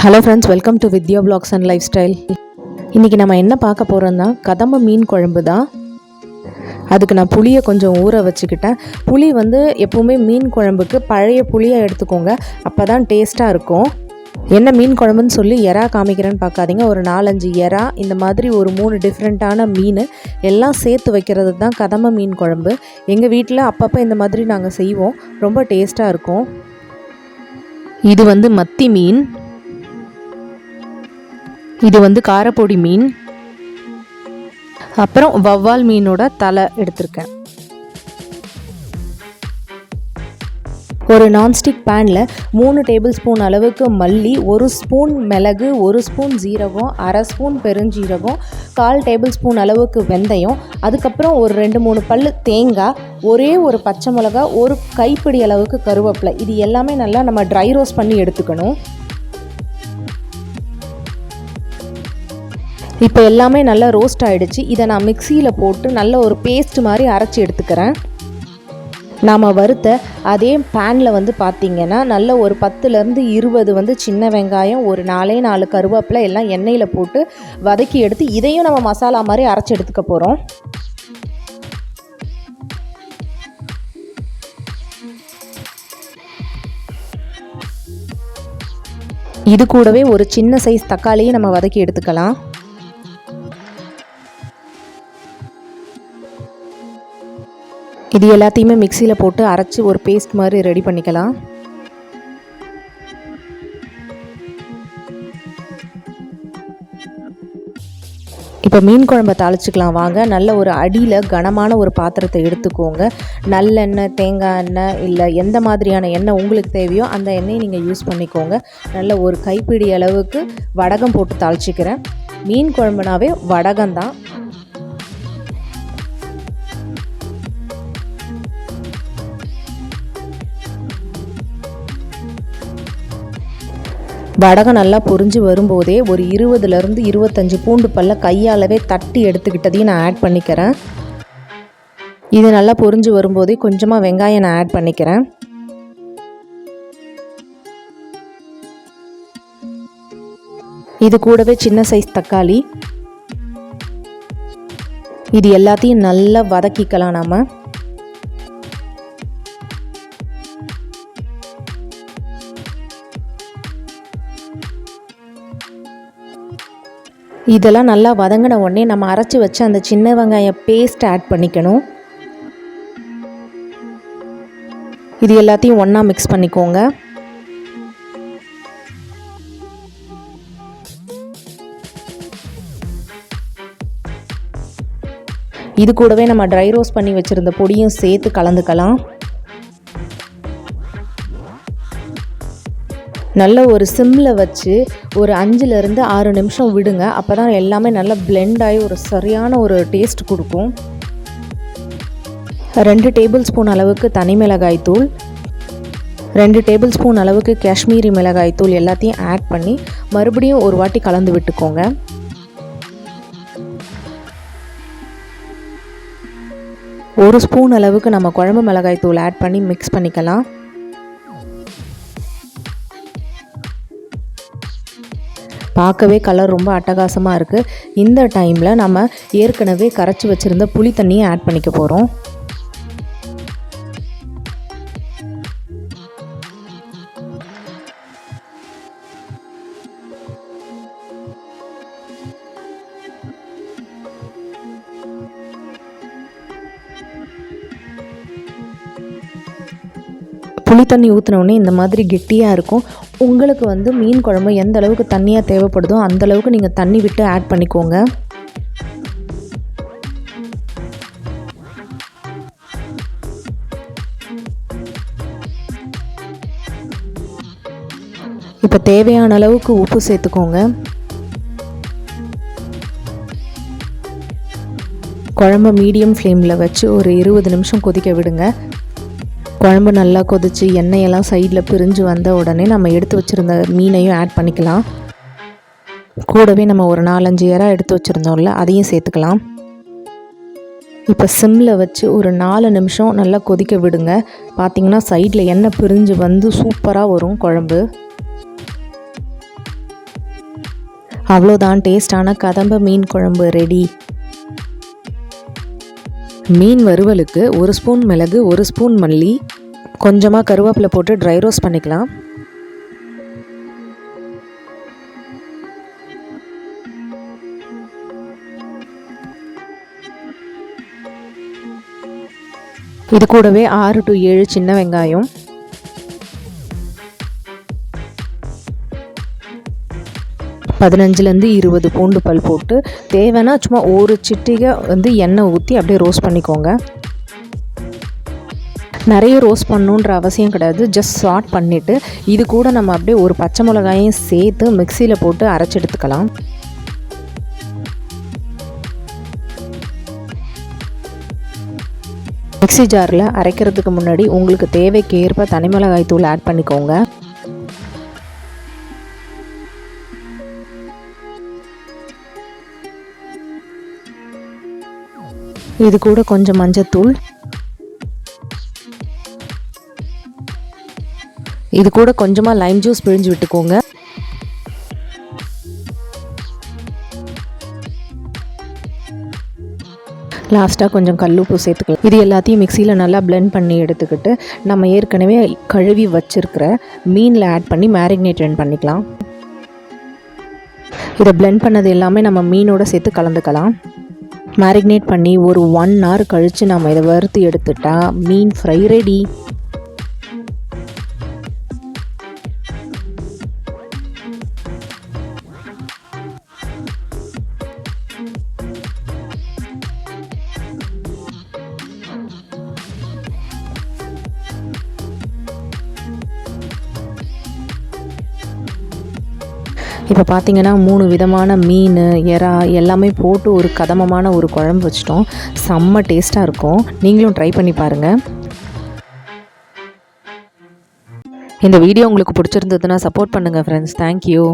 Hello friends, welcome to Vidya blogs and lifestyle. இன்றைக்கி நம்ம என்ன பார்க்க போகிறோம்னா கதம்ப மீன் குழம்பு தான். அதுக்கு நான் புளியை கொஞ்சம் ஊற வச்சுக்கிட்டேன். புளி எப்போவுமே மீன் குழம்புக்கு பழைய புளியை எடுத்துக்கோங்க, அப்போ தான் டேஸ்ட்டாக இருக்கும். என்ன மீன் குழம்புன்னு சொல்லி எறா காமிக்கிறேன்னு பார்க்காதீங்க. ஒரு 4-5 எறா, இந்த மாதிரி ஒரு 3 டிஃப்ரெண்ட்டான மீன் எல்லாம் சேர்த்து வைக்கிறது தான் கதம்ப மீன் குழம்பு. எங்கள் வீட்டில் அப்பப்போ இந்த மாதிரி நாங்கள் செய்வோம், ரொம்ப டேஸ்ட்டாக இருக்கும். இது மத்தி மீன், இது காரப்பொடி மீன், அப்புறம் வவ்வால் மீனோட தலை எடுத்திருக்கேன். ஒரு நான்ஸ்டிக் பேனில் 3 டேபிள் ஸ்பூன் அளவுக்கு மல்லி, 1 ஸ்பூன் மிளகு, 1 ஸ்பூன் ஜீரகம், அரை ஸ்பூன் பெருஞ்சீரகம், 1/4 டேபிள் ஸ்பூன் அளவுக்கு வெந்தயம், அதுக்கப்புறம் ஒரு 2-3 பல் தேங்காய், ஒரே ஒரு பச்சை மிளகா, ஒரு கைப்பிடி அளவுக்கு கருவேப்பிலை. இது எல்லாமே நல்லா நம்ம ட்ரை ரோஸ்ட் பண்ணி எடுத்துக்கணும். இப்போ எல்லாமே நல்லா ரோஸ்ட் ஆகிடுச்சு. இதை நான் மிக்சியில் போட்டு நல்ல ஒரு பேஸ்ட் மாதிரி அரைச்சி எடுத்துக்கிறேன். நாம் வறுத்த அதே பேனில் பார்த்திங்கன்னா நல்ல ஒரு 10-20 சின்ன வெங்காயம், ஒரு 4 கருவேப்பிலை எல்லாம் எண்ணெயில் போட்டு வதக்கி எடுத்து இதையும் நம்ம மசாலா மாதிரி அரைச்சி எடுத்துக்க போகிறோம். இது கூடவே ஒரு சின்ன சைஸ் தக்காளியை நம்ம வதக்கி எடுத்துக்கலாம். இது எல்லாத்தையுமே மிக்சியில் போட்டு அரைச்சி ஒரு பேஸ்ட் மாதிரி ரெடி பண்ணிக்கலாம். இப்போ மீன் குழம்பை தாளிச்சிக்கலாம் வாங்க. நல்ல ஒரு அடியில் கனமான ஒரு பாத்திரத்தை எடுத்துக்கோங்க. நல்லெண்ணெய், தேங்காய் எண்ணெய், இல்லை எந்த மாதிரியான எண்ணெய் உங்களுக்கு தேவையோ அந்த எண்ணெயை நீங்கள் யூஸ் பண்ணிக்கோங்க. நல்ல ஒரு கைப்பிடி அளவுக்கு வடகம் போட்டு தாளிச்சிக்கிறேன். மீன் குழம்புனாவே வடகம் தான். வடகம் நல்லா பொரிஞ்சு வரும்போதே ஒரு 20-25 பூண்டு பல்ல கையாலவே தட்டி எடுத்துக்கிட்டதையும் நான் ஆட் பண்ணிக்கிறேன். இது நல்லா பொரிஞ்சு வரும்போதே கொஞ்சமாக வெங்காயம் நான் ஆட் பண்ணிக்கிறேன். இது கூடவே சின்ன சைஸ் தக்காளி, இது எல்லாத்தையும் நல்லா வதக்கிக்கலாம் நாம. இதெல்லாம் நல்லா வதங்கின உடனே நம்ம அரைச்சி வச்சு அந்த சின்ன வெங்காயம் பேஸ்ட் ஆட் பண்ணிக்கணும். இது எல்லாத்தையும் ஒன்றா மிக்ஸ் பண்ணிக்கோங்க. இது கூடவே நம்ம ட்ரை ரோஸ்ட் பண்ணி வச்சுருந்த பொடியும் சேர்த்து கலந்துக்கலாம். நல்ல ஒரு சிம்மில் வச்சு ஒரு 5-6 நிமிஷம் விடுங்க. அப்போ தான் எல்லாமே நல்லா பிளெண்ட் ஆகி ஒரு சரியான ஒரு டேஸ்ட் கொடுக்கும். 2 டேபிள் ஸ்பூன் அளவுக்கு தனி மிளகாய் தூள், 2 டேபிள் ஸ்பூன் அளவுக்கு காஷ்மீரி மிளகாய் தூள் எல்லாத்தையும் ஆட் பண்ணி மறுபடியும் ஒரு வாட்டி கலந்து விட்டுக்கோங்க. ஒரு ஸ்பூன் அளவுக்கு நம்ம குழம்பு மிளகாய் தூள் ஆட் பண்ணி மிக்ஸ் பண்ணிக்கலாம். பார்க்கவே கலர் ரொம்ப அட்டகாசமாக இருக்குது. இந்த டைமில் நம்ம ஏற்கனவே கரைச்சி வச்சுருந்த புளி தண்ணியை ஆட் பண்ணிக்க போகிறோம். புளி தண்ணி ஊற்றினோடனே இந்த மாதிரி கெட்டியாக இருக்கும். உங்களுக்கு மீன் குழம்பு எந்த அளவுக்கு தண்ணியாக தேவைப்படுதோ அந்தளவுக்கு நீங்கள் தண்ணி விட்டு ஆட் பண்ணிக்கோங்க. இப்போ தேவையான அளவுக்கு உப்பு சேர்த்துக்கோங்க. குழம்பு மீடியம் ஃப்ளேமில் வச்சு ஒரு 20 நிமிஷம் கொதிக்க விடுங்க. குழம்பு நல்லா கொதித்து எண்ணெயெல்லாம் சைடில் பிரிஞ்சு வந்த உடனே நம்ம எடுத்து வச்சுருந்த மீனையும் ஆட் பண்ணிக்கலாம். கூடவே நம்ம ஒரு 4-5 எறா எடுத்து வச்சுருந்தோம்ல, அதையும் சேர்த்துக்கலாம். இப்போ சிம்மில் வச்சு ஒரு 4 நிமிஷம் நல்லா கொதிக்க விடுங்க. பார்த்திங்கன்னா சைடில் எண்ணெய் பிரிஞ்சு வந்து சூப்பராக வரும் குழம்பு. அவ்வளோதான், டேஸ்டான கதம்ப மீன் குழம்பு ரெடி. மீன் வறுவலுக்கு 1 ஸ்பூன் மிளகு, 1 ஸ்பூன் மல்லி, கொஞ்சமாக கருவேப்பிலை போட்டு ட்ரை ரோஸ்ட் பண்ணிக்கலாம். இது கூடவே 6 to 7 சின்ன வெங்காயம், 15 to 20 பூண்டு பல் போட்டு தேவைன்னா சும்மா ஒரு சிட்டிகை எண்ணெய் ஊற்றி அப்படியே ரோஸ்ட் பண்ணிக்கோங்க. நிறைய ரோஸ்ட் பண்ணணுன்ற அவசியம் கிடையாது, ஜஸ்ட் சாட் பண்ணிவிட்டு இது கூட நம்ம அப்படியே ஒரு பச்சை மிளகாயும் சேர்த்து மிக்சியில் போட்டு அரைச்சி எடுத்துக்கலாம். மிக்சி ஜாரில் அரைக்கிறதுக்கு முன்னாடி உங்களுக்கு தேவைக்கு ஏற்ப தனி மிளகாய் தூள் ஆட் பண்ணிக்கோங்க. இது கூட கொஞ்சம் மஞ்சத்தூள், இது கூட கொஞ்சமாக லைம் ஜூஸ் பிழிஞ்சு விட்டுக்கோங்க. லாஸ்ட்டாக கொஞ்சம் கல்லுப்பு சேர்த்துக்கலாம். இது எல்லாத்தையும் மிக்சியில் நல்லா பிளெண்ட் பண்ணி எடுத்துக்கிட்டு நம்ம ஏற்கனவே கழுவி வச்சுருக்கிற மீனில் ஆட் பண்ணி மேரினேட் பண்ணிக்கலாம். இதை பிளெண்ட் பண்ணது எல்லாமே நம்ம மீனோட சேர்த்து கலந்துக்கலாம். மேரினேட் பண்ணி ஒரு 1 hour கழித்து நம்ம இதை வறுத்து எடுத்துட்டா மீன் ஃப்ரை ரெடி. இப்போ பார்த்தீங்கன்னா 3 விதமான மீன், எறா எல்லாமே போட்டு ஒரு கதமமான ஒரு குழம்பு வச்சிட்டோம். செம்ம டேஸ்ட்டாக இருக்கும். நீங்களும் ட்ரை பண்ணி பாருங்கள். இந்த வீடியோ உங்களுக்கு பிடிச்சிருந்ததுன்னா சப்போர்ட் பண்ணுங்கள் ஃப்ரெண்ட்ஸ். தேங்க்யூ.